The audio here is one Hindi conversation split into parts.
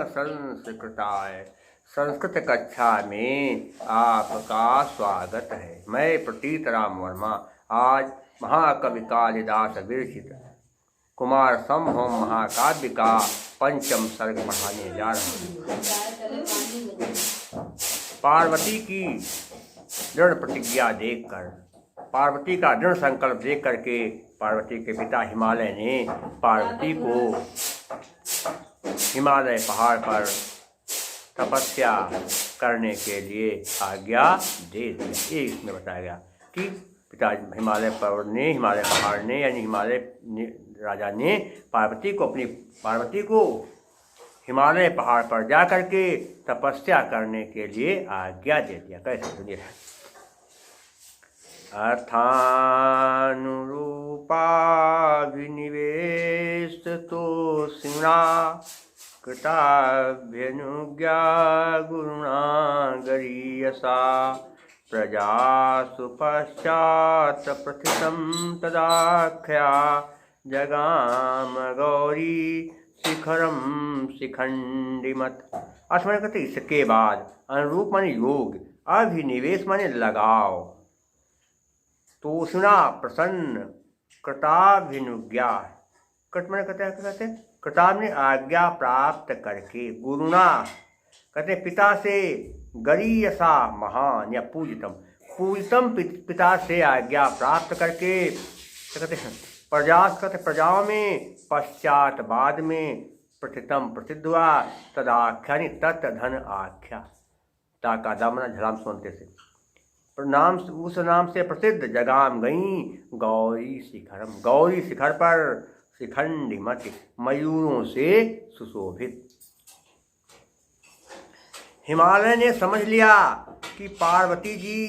संस्कृताय संस्कृत कक्षा में आपका स्वागत है। मैं प्रतीत राम वर्मा आज महाकवि कालिदास विरचित कुमार संभव महाकाव्य का पंचम सर्ग पढ़ाने जा रहा हूँ। पार्वती की दृढ़ प्रतिज्ञा देखकर, पार्वती का दृढ़ संकल्प देख करके पार्वती के पिता हिमालय ने पार्वती को हिमालय पहाड़ पर तपस्या करने के लिए आज्ञा दे दी। ये इसमें बताया गया कि पिता हिमालय पहाड़ ने यानी हिमालय राजा ने पार्वती को हिमालय पहाड़ पर जा करके तपस्या करने के लिए आज्ञा दे दिया। कैसे सुनिए। अर्थानुरूपा विनिवेश तो सिंहा कृताभ्यनुज्ञा गुरुणा गरीयसा प्रजासु पश्चात् प्रथितं तदाख्या जगाम गौरी शिखरम शिखंडिमत। असमय कहते इसके बाद अनुरूप माने योग, अभिनिवेश माने लगाव, तोषणा प्रसन्न, कृताभिनुज्ञा, कृत माने कहते हैं कृताभ ने आज्ञा प्राप्त करके, गुरुणा कहते पिता से, गरीयसा महान या पूजितम पिता से आज्ञा प्राप्त करके कहते हैं प्रजाओं में, पश्चात बाद में, प्रथितम प्रसिद्ध हुआ, तदाख्यानि तत् धन आख्या, ताका दामना झलाम सोनते से नाम, उस नाम से प्रसिद्ध जगाम गई गौरी शिखरम, गौरी शिखर पर, शिखंडिमत मयूरों से सुशोभित। हिमालय ने समझ लिया कि पार्वती जी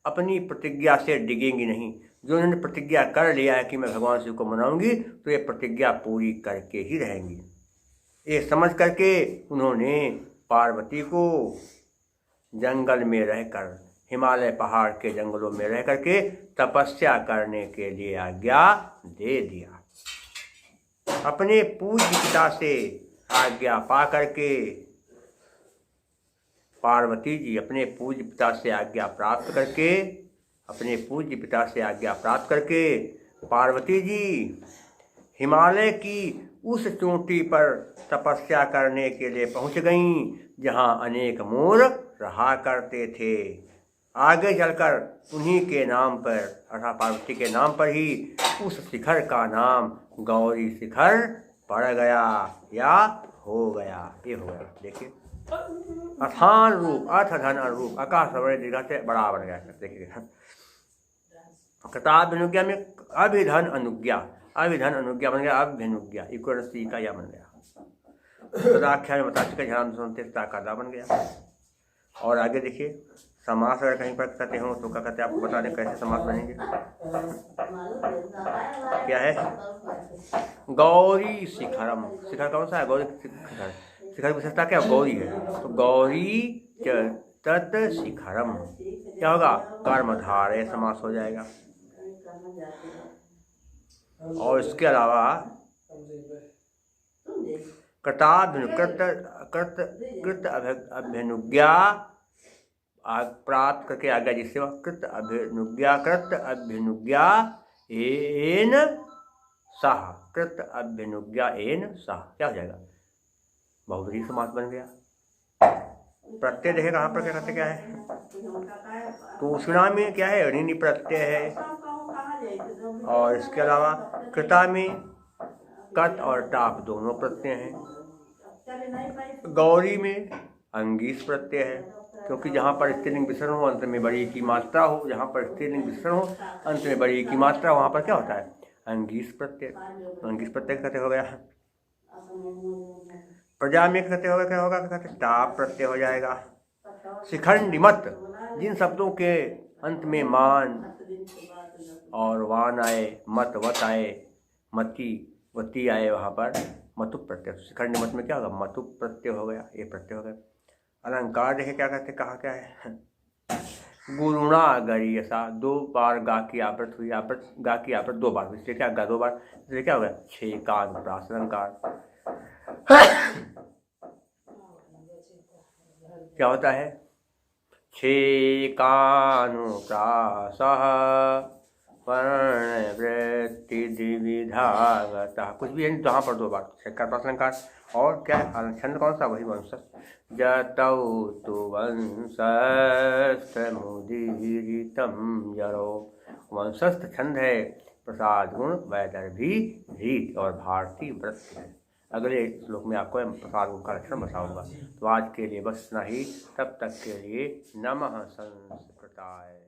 अपनी प्रतिज्ञा से डिगेंगी नहीं। जो उन्होंने प्रतिज्ञा कर लिया है कि मैं भगवान शिव को मनाऊंगी तो ये प्रतिज्ञा पूरी करके ही रहेंगी। ये समझ करके उन्होंने पार्वती को जंगल में रहकर, हिमालय पहाड़ के जंगलों में रह करके तपस्या करने के लिए आज्ञा दे दिया। अपने पूज्य पिता से आज्ञा पा करके पार्वती जी अपने पूज्य पिता से आज्ञा प्राप्त करके पार्वती जी हिमालय की उस चोटी पर तपस्या करने के लिए पहुंच गईं जहां अनेक मोर रहा करते थे। आगे चलकर उन्हीं के नाम पर अर्थात पार्वती के नाम पर ही उस शिखर का नाम गौरी शिखर पड़ गया या हो गया। ये हो गया। देखिए अथान रूप, अर्थ धन अनुरूप, आकाश बड़े दीर्घ से बड़ा बन गया। देखिए कृताभिनुज्ञा में अभिधन अनुज्ञा बन गया, अभ्यनुज्ञा इक्वसी का या बन गया। तदाख्या में बता चुके झलाम सुनते का बन गया। और आगे देखिए समास अगर कहीं पर कहते हो तो क्या कहते हैं, आपको बता दें कैसे समास बनेंगे। क्या है गौरी शिखरम, शिखर कौन सा है? गौरी शिखर। शिखर की विशेषता क्या? गौरी है। तो गौरी तत् शिखरम क्या होगा? कर्मधारय समास हो जाएगा। और इसके अलावा कृत अभ्यनुज्ञा प्राप्त करके आज्ञा जिससे कृत अभ्यनुज्ञा एन सह, कृत अभ्यनुज्ञा एन सह क्या हो जाएगा? बहुब्रीहि समास बन गया। प्रत्यय देखेगा यहाँ पर क्या कहते क्या है? तोषणा में क्या है? ऋणी प्रत्यय है। और इसके अलावा कृता में कट और टाप दोनों प्रत्यय हैं। गौरी में अंगीस प्रत्यय है, क्योंकि जहाँ पर स्त्रीलिंग विसर्जन हो अंत में बड़ी की मात्रा हो, जहाँ पर स्त्रीलिंग विसर्जन हो अंत में बड़ी की मात्रा, वहाँ पर क्या होता है? अंगीस प्रत्यय। अंगीस प्रत्यय कहते हो गया। प्रजा में कहते होगा क्या होगा? कहते टाप प्रत्यय हो जाएगा। शिखंडिमत, जिन शब्दों के अंत में मान और वान आए, मत वत आए, मति वती आए, वहाँ पर मतु प्रत्यय। शिखंडिमत में क्या होगा? मतु प्रत्यय हो गया। ये प्रत्यय हो गया। अलंकार देखे क्या कहते, कहा क्या है, गुरुणा गरीयसा, 2 बार गा की आवृत्ति हुई, गा की आवृत्ति 2 बार हुई, इसलिए क्या गा 2 बार, इसलिए क्या हो गया 6 का अनुप्रास अलंकार। क्या होता है, 6 कानुप्रासः वर्णवृत्ति द्विविधागतः, कुछ भी है नहीं, तो यहाँ पर 2 बार 6 का अनुप्रास अलंकार। और क्या छंद कौन सा, वही वंशस्थ, जतौ तु वंशस्थमुदीरितं जरो, वंशस्थ छंद है, प्रसाद गुण वैदर्भी रीत और भारतीय व्रत है। अगले श्लोक में आपको प्रसाद गुण का लक्षण बताऊंगा। तो आज के लिए बस इतना ही, तब तक के लिए नमः संस्कृताय।